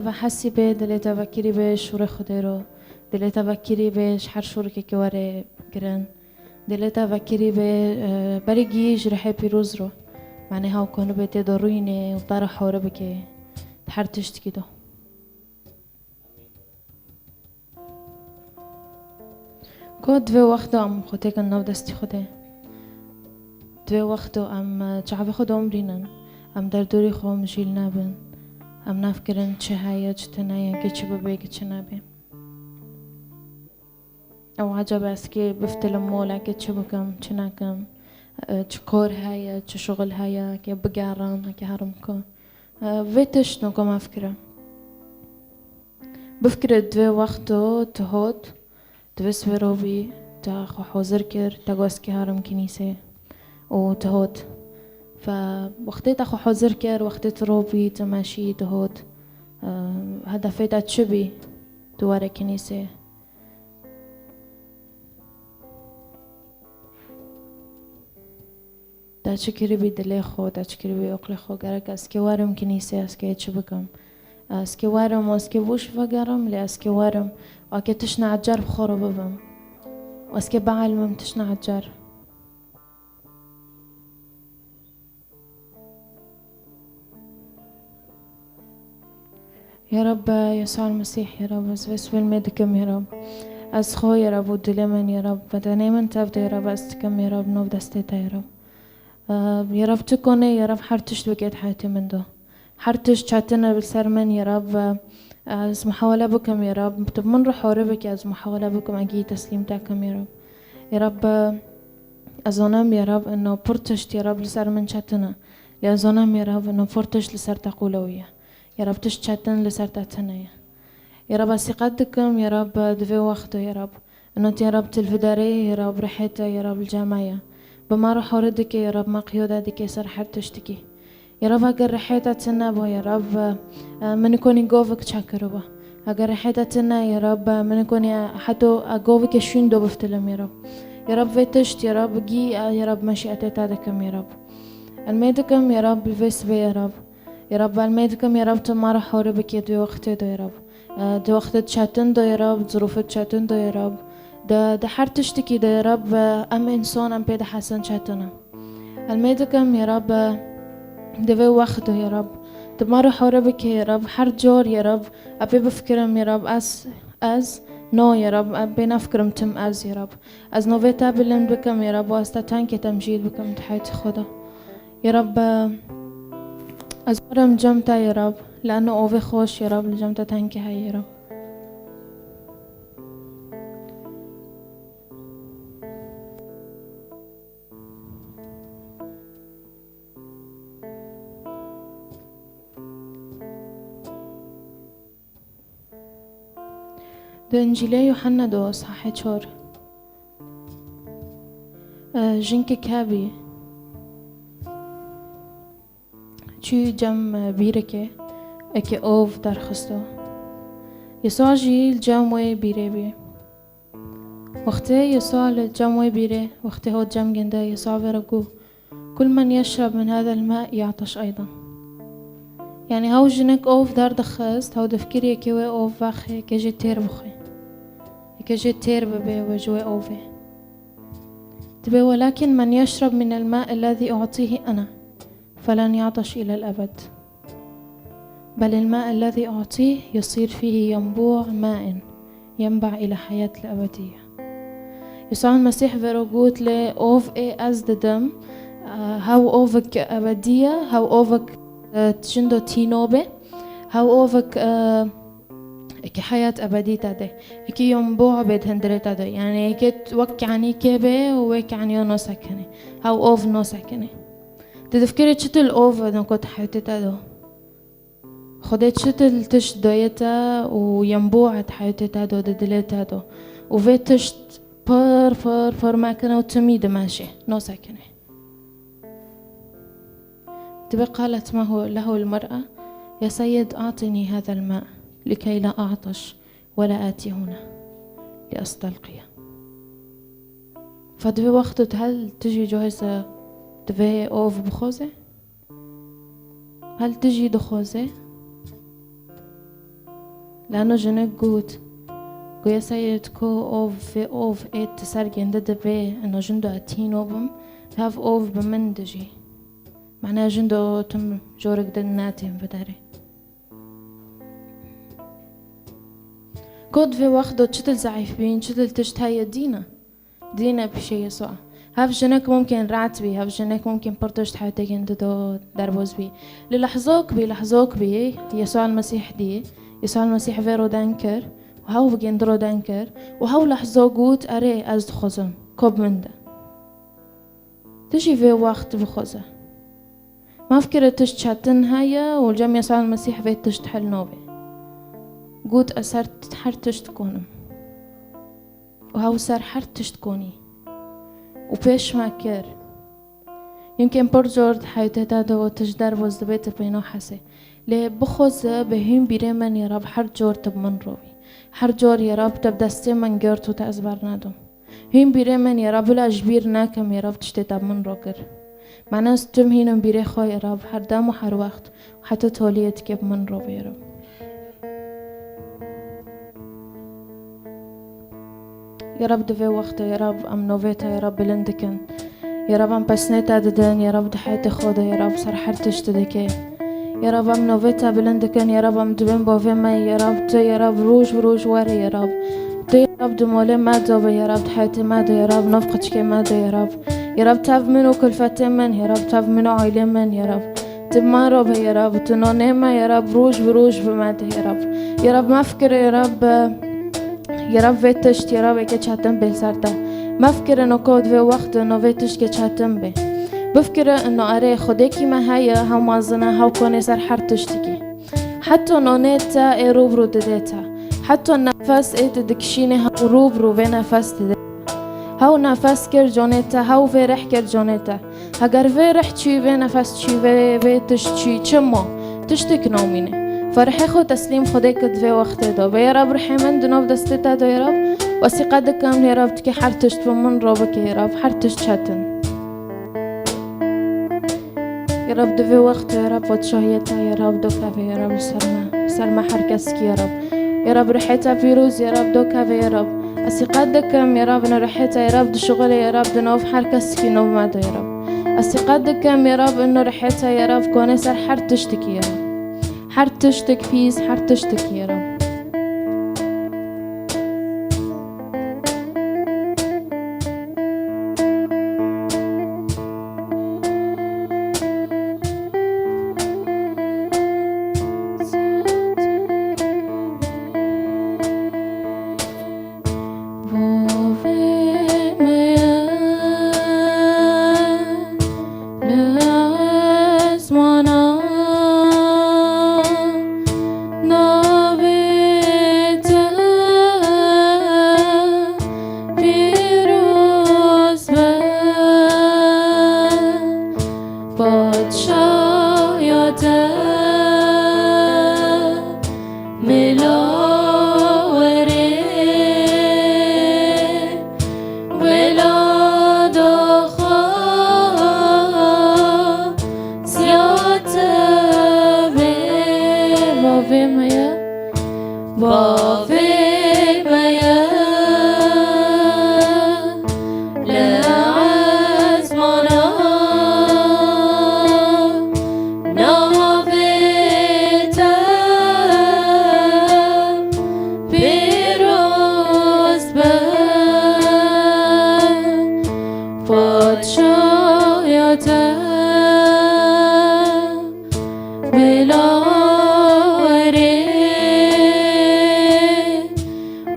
بحسي دلتا بكيري بيش وري خديرو دلتا بكيري بيش حرشورك كواري جرن دلتا بكيري بري جيج رحي بيروزرو معناها وكونو بيتي ضرويني وطارا حورة بكي تحرتشت كده كود دوی وقت ام خوده کن نو دستی خوده دوی وقت ام چعبی خود عمرینن ام در دوری خوام جیل نبن ام نفکرن چه هیا چه تنایا که چه ببی که چه نبی او عجب است که بفتلم مولا که چه بکم چه نکم چه کار هیا چه شغل هیا که بگرم که هرم کن ویتش نکم افکرم بفكر دوی وقتو تهود دوی سویروبی تا خو حوزر کر تا گوسکی هرم کنیسه و تهود فوقتی تا خو حوزر کر وقتی تروبی تماشي تهود هدفی تا تشبي دواره کنیسه تا چکری بی دلی خو تا چکری بی اقل خو گرک اسکی وارم کنیسه اسکی چه بکم اسکی وارم و اسکی بوش وگرم لی اسکی وارم و اکی تشنا عجار بخورو ببم و اسکی بعلمم تشنا عجار يا رب يسوع المسيح يا رب اسوي الميدكم يا رب اسخو يا رب ودلمن يا رب بدنيمن تبدا يا رب استكم يا رب نوف دستيتا يا رب يا رب تكوني يا رب حرتش بقيت حياتي من ده حرتش شاتنا بالسرمن يا رب از محاولة بكم يا رب طب من روح وربك از محاولة بكم أجي تسليم تاكم يا رب يا رب أظنم يا رب إنه برتشت يا رب لسر من شاتنا لأظنم يا رب إنه فرتش لسر تقولوية يا رب تشتن لسر تاتنا يا رب أسيقدكم يا رب دفي وقته يا رب إنه يا رب تلفداري يا رب ريحته يا رب الجامعية بما روح وردك يا رب ما قيودك يسر حرتشتكي يا رب اگر رحيتا تنبو يا رب من يكوني قوفك تشكروا اگر رحيتا تنا يا رب من يكوني حتى قوفك شندو بفتلم يا رب يا رب فيتشت يا رب جي يا رب مشيئتي تادكم يا رب الميدكم يا رب الفيسبي يا رب يا رب الميدكم يا رب تمارا حوربك يدوي وقتي دو يا رب دو وقت تشاتن دو يا رب ظروف تشاتن دو يا رب ده حرتشتكي دو يا رب ام انسان ام بيد حسن شاتنا الميدكم يا رب دفي وقته يا رب تمارا حوربك يا رب حر جور يا رب أبي بفكرم يا رب از نو يا رب أبي نفكرم تم از يا رب از نوفيتا بلن بكم يا رب واستتانك تمجيد بكم تحيات خدا يا رب از مرم جمتا يا رب لأنه أوفي خوش يا رب الجمتا تانك هاي يا رب ده إنجيلي يوحنا دو صحيح چور جنك كابي چی جم بیره که اکی اوف در خستو یسوع جیل جموی بیره بی وقتی یسوع جموی بیره وقتی هو جم جنده يسوع برگو كل من يشرب من هذا الماء يعطش أيضا يعني هاو جنك اوف در دخست هاو دفكري كي اوف واخي كي تير بخي كي تير ببي وجوي اوفي تبي ولكن من يشرب من الماء الذي أعطيه أنا فلن يعطش إلى الأبد بل الماء الذي أعطيه يصير فيه ينبوع ماء ينبع إلى حياة الأبدية يسوع المسيح vergoed له أوف از دم هاو أوفك أبدية هاو أوفك تجندو تينوبة هاو أوفك كي حياة أبدية تاده كي ينبوع بيد هندرة تاده يعني كي توك عني كبه وك عني نو سكنه هاو أوف نو سكنه تذكري شتل أوف نكوت حياتي تادو خدت شتل تش دايتا وينبوع حياتي تادو ددلي تادو وفيتشت بار ما كانوا تميد ماشي نو ساكنه تبقى قالت ما هو له المرأة يا سيد أعطني هذا الماء لكي لا أعطش ولا آتي هنا لأستلقي فدبي وقت هل تجي جوهزة دبي أوف بخوزة هل تجي دخوزة لأنه جنك جود گویا سید کو اوف ایت سرگنده دبی انو جندو اتینو بم هاف اوف بمن دجی معناه جندو تم جورك دن ناتين بداري كود في وقت تشتل زعيف بين تشتل تشتهي دينا بشي يسوع هاف جنك ممكن رعت بي هاف جنك ممكن برتشت حياتك انت دو دربوز بي للحظوك بي يسوع المسيح دي يسوع المسيح فيرو دانكر وهاو بجندرو دانكر وهاو لحظة قوت أري أزد خزم كوب من ده تجي في وقت بخزة ما فكرة تشتشاتن هيا والجميع يسوع المسيح في تشتحل نوبي قوت أسرت حرتش تكونم وهاو سر حرتش تكوني وبيش ما كير يمكن برجورد حيوته دادو تجدر وزدبيت بينو حسي ليه بخزة بهم بيرمن يا رب حر جور تب من روبي حر جور يا رب تب دستي من جورتو تأزبر نادم هم بيرمن يا رب لا جبير ناكم يا رب تشتي تب من روكر معناه ستم هينم بيري خو يا رب حر دام وحر وقت وحتى توليت كيب من روبي يا رب يا رب دفي وقت يا رب أم نوفيتا يا رب بلندكن يا رب أم بسنيتا ددن يا رب دحيتي خودا يا رب صار حرتش تدكي يا رب أم نوفيتا بلندكن يا رب أم دبن بوفيما يا رب تو يا رب روج وري يا رب تو يا رب دمولي مادو يا رب دحيتي مادو يا رب نفقتشكي مادو يا رب تاف منو كلفة من يا رب تاف منو عيلي من يا رب تبمارو يا رب تنونيما يا رب روج بمادو يا رب ما فكر يا رب فيتشت يا رب ايكي چاتم بلسارتا ما فكر انو كود في وقت انو فيتش كي چاتم بي بفكر انو اري خودكي ما هيا هاو مازنا هاو كوني سر حرتشتكي حتى نونيتا اي روبرو دديتا حتى النفس اي تدكشيني هاو روبرو في نفس دديتا هاو نفس كر جونيتا هاو في رح كر جونيتا هاگر في رح چي في نفس چي في تشتشي چمو تشتك نوميني فرح خو تسليم خديك في وقت دو يا رب رحمن دنوب دستتا دو يا رب وثقتك كامل يا رب تكي حرتشت من ربك يا رب حرتشت شاتن يا رب دو في وقت يا رب وتشهيتها يا رب دو كافي يا رب سلمى حركسك يا رب ريحتها فيروز يا رب دو كافي يا رب أثقتك يا رب إنه ريحتها يا رب دو شغل يا رب دنوب حركسك نوب مادو يا رب أثقتك يا رب إنه ريحتها يا رب كوني سر حرتشتك يا رب حرتشتك فيس حرتشتك يا رب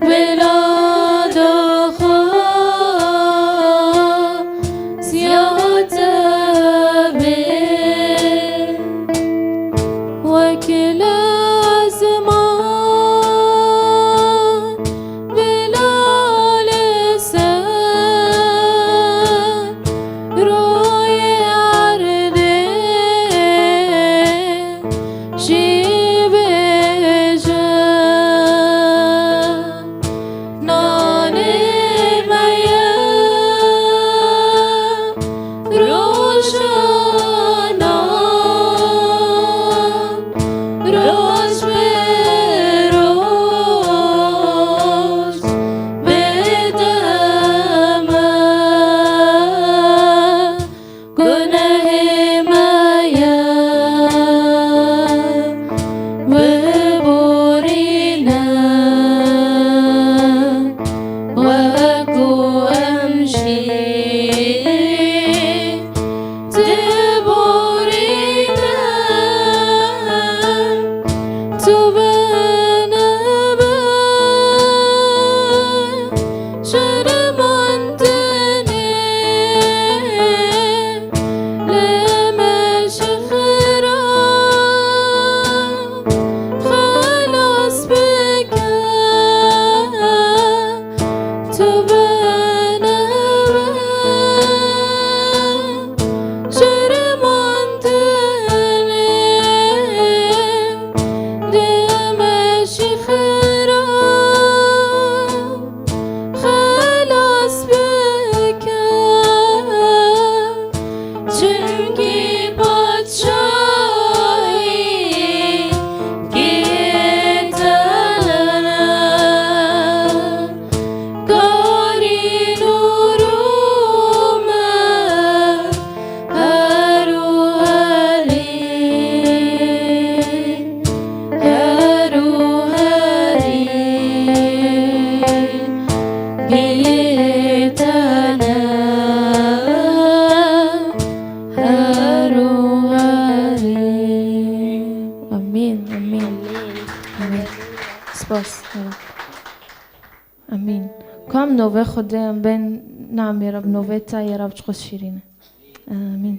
Below سپاس يا رب. امين. كم نوبه خدام بين نعم يا رب نوبتا يا رب تخص شيرين. امين.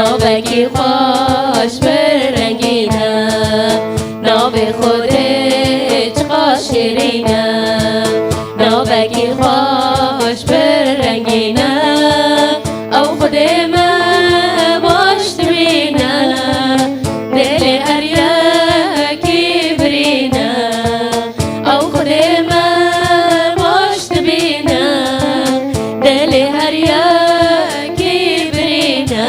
نابکی خوش برنگینه ناب خودت قاشرینه نابکی خوش برنگینه او خود ما باش تبینه دل هر یکی برینه او خود ما باش تبینه دل هر یکی برینه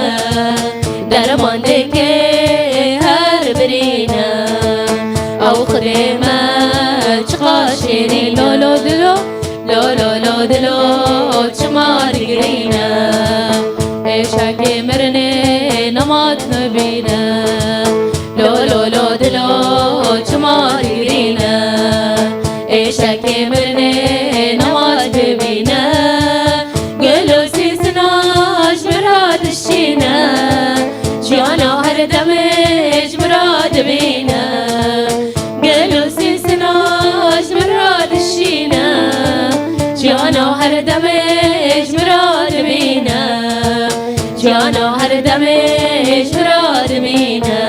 درمانده که هر برینه او خود ما قاشرینه لولو دلو لولو دلو چمار گرینه عشق مرنه نمات نبینه لولو دلو چمار گرینه عشق مرنه نمات ببینه گلو سیسناش مراد الشینه جانا هر دمج مراد بینه گلو سیسناش مراد الشینه جانا هر دمج مراد بینه جانا هر دمج مراد بینه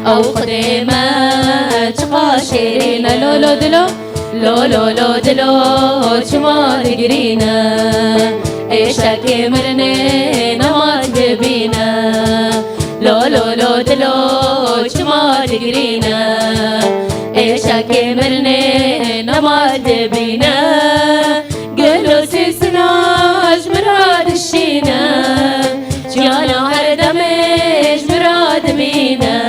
او خدمت قاشرینه لولو دلو لولو دلو چمار گرینه عشق مرنه نمات ببینه لولو دلو چمار گرینه عشق مرنه نمات ببینه گلو سیسناش مراد الشینه جانا هر دمج مراد بینه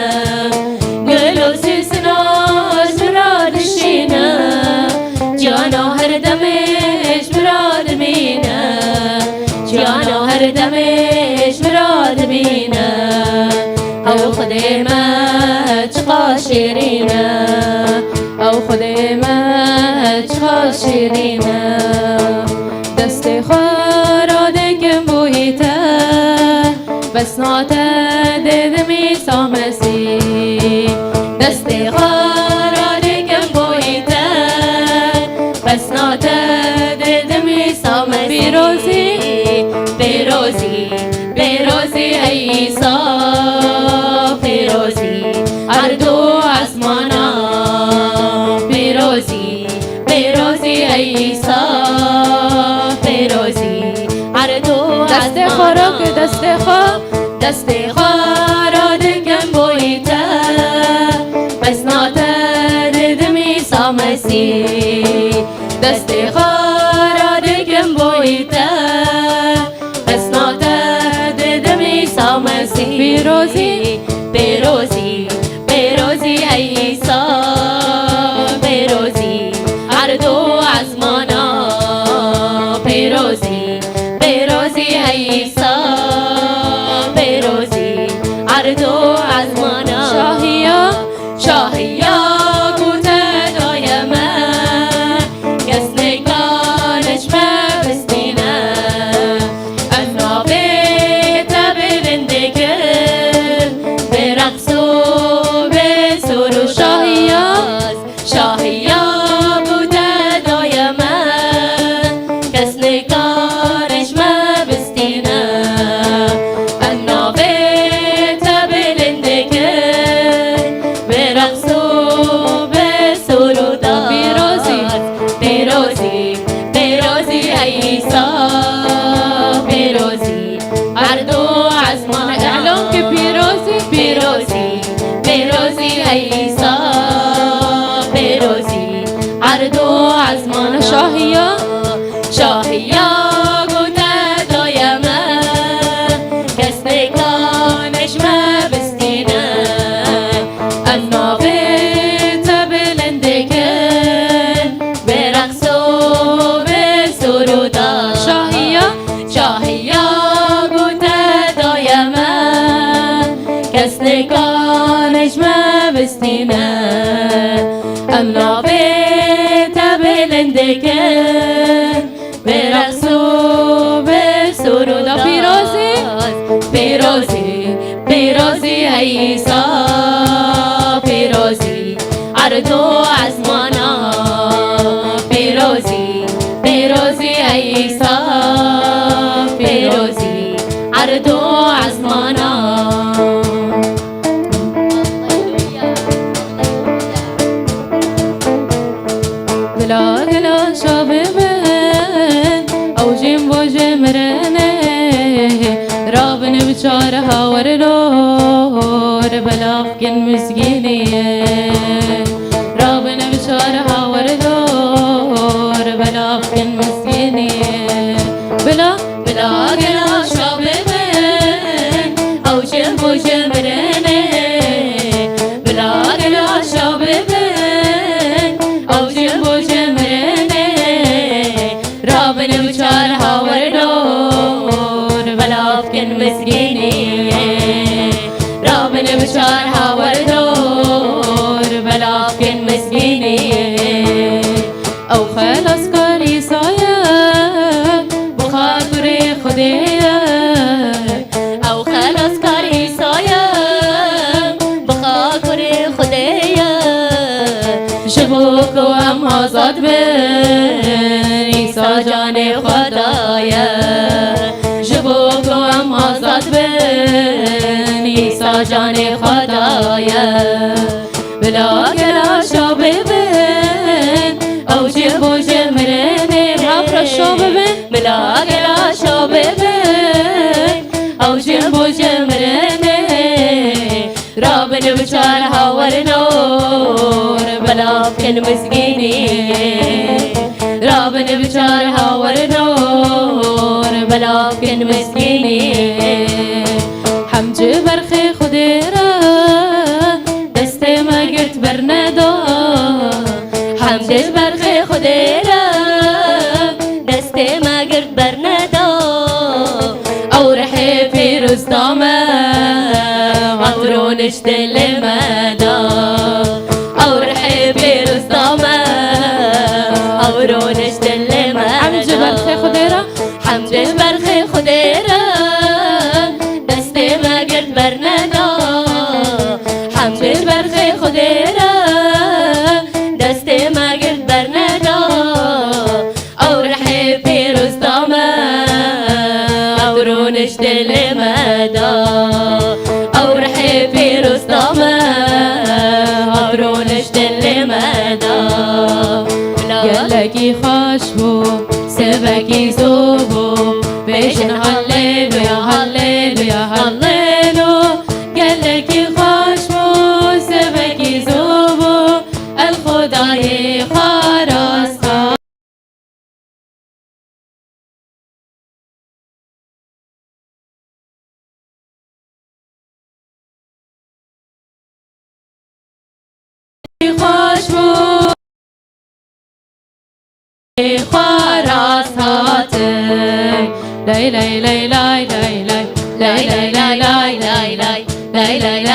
گلو سیسناش مراد الشینه جانا هر دمج مراد بینه جانا هر دمج مراد بینه او خدمت قاشرینه او خدمت قاشرینه دست خورا دکم بویته بس ناته ددمی سامسی دست خورا دکم بویته بس ناته ددمی سامسی بیروزی بیروزی بیروزی ایسا بیروزی اردو اسمانا بیروزی بیروزی ایسا بیروزی اردو دست خورا که دست خورا دکم بویته بس ناته ددمی سامسی دست خورا دکم بویته بس ناته ددمی سامسی بیروزی بیروزی بیروزی ایسا بیروزی اردو ازمانا بیروزی بیروزی ایسا بیروزی اردو ازمانا شاهیا شاهیا گوته دایمه کس نگانش مبستینه از نابه تبلنده که به رقص و به سرود شاهیا گوته دایمه کس نگانش مبستینه از نابه تبلنده که به رقص و به سرود پیروزی عیسی پیروزی هر دو آسمان اعلام که پیروزی عیسی پیروزی هر دو آسمان شاهیا گوته دایمه کس نگانش مبستینه از نابه تبلنده که به رقص و به سرود شاهیا گوته دایمه کس نگانش مبستینه از نابه تبلنده که به رقص و به سرود پیروزی عیسی پیروزی هر دو آسمانا پیروزی عیسی پیروزی هر دو آسمانا دلا شابه او جیم و جمرنه رابن بچاره هاور لور بلافکن مسکینیه رابن بچاره هاور لور بلافکن مسکینیه بلا گلا شابه او جیم و جمرنه بلا گلا شابه او جیم و جمرنه رابن بچاره هاور لور بلافکن مسکینیه رابن بشار هاور دور بلافکن مسکینیه او خلاص کاری سایه بخاطر خودیه او خلاص کاری سایه بخاطر خودیه شبوک و هم آزاد بن عیسی جان خدایه شبوک و هم آزاد بن عیسی جان خدایه بلا گلا شابه بن او جب و جمرنه بلا گلا شابه بن او جب و جمرنه رابن بچار هاور نور بلافکن مسکینیه رابن بچار هاور نور بلافکن مسکینیه حمج برخ خودی را دست ما گرت برندا حمج برخ خودی را دست ما گرت برندا او رحی پیروز دامه غطرونش دل مدا او رحی پیروز دامه غطرونش دل مدا حمج برخ خودی را حمج برخ خودی را دست ما گرت برندا حمج برخ خودی را دست ما گرت برندا او رحی پیروز دامه غطرونش دل مدا او رحی پیروز دامه غطرونش دل مدا گلکی خوش بو سبکی زوبو بشن هلیلویا هلیلویا هلیلو گلکی خوش بو سبکی زوبو الخدای خراستا خوش بو خراساتك لا لا لا لا لا لا لا لا لا لا لا لا لا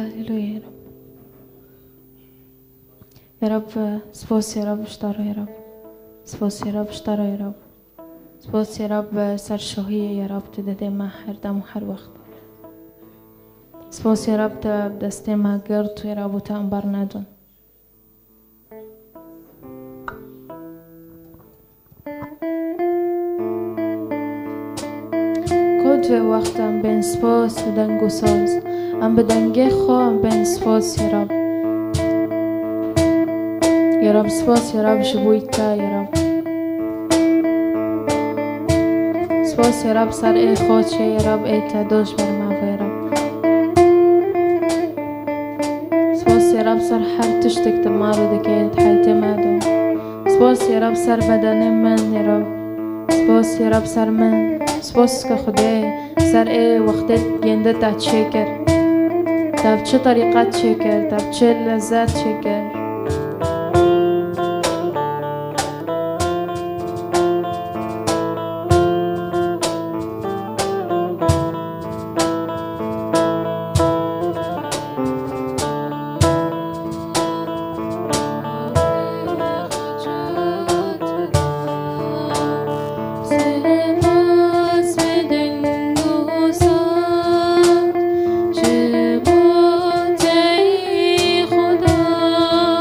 هللويا يا رب. يا رب سپاس يا رب اشترى يا رب. سپاس يا رب اشترى يا رب. سپاس يا رب سرشاهی يا رب تداده ما هر دم و هر وقت. سپاس يا رب تا دست ما گرد يا رب و تا انبار ندون. کد و وقتم بین سپاس و دنگو ساز ام به دنگه خواهم بین سپاس يا رب. يا رب سپاس يا رب شبويتا يا رب. سپاس يا رب سر ای خاطشه يا رب ای تداش بر ما يا رب. سپاس يا رب سر هر تشتك ما بده که تحت ما دو. سپاس يا رب سر بدن من يا رب. سپاس يا رب سر من. سپاس که خدای سر ای وقت گنده تا چه کرد. تا چه طریقت چه کرد. تا چه لذت چه کرد. خدا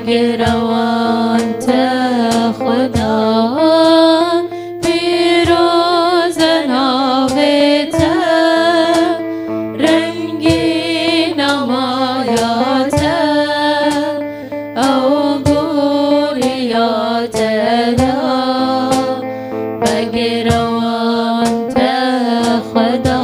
بگروان تا خدا پیروز ناویت رنگی نمایات او گوریات دا بگروان تا خدا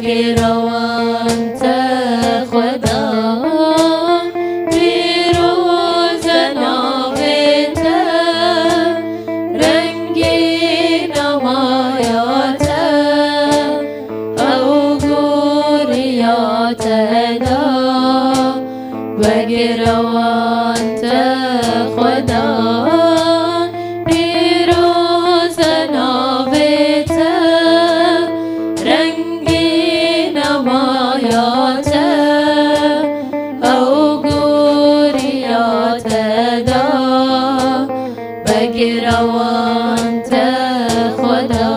بگروان تا خدا پیروز ناویت رنگی نمایات او گوریات دا بگروان تا خدا پیروز ناویت نمایات او گوریات دا بگروان تا خدا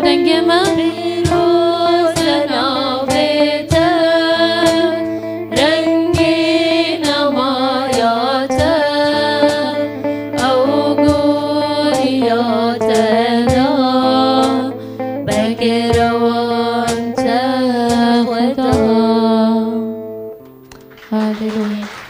رنگ من پیروز ناویت رنگی نمایات او گوریات دا بگروان تا خدا. هاليلويا.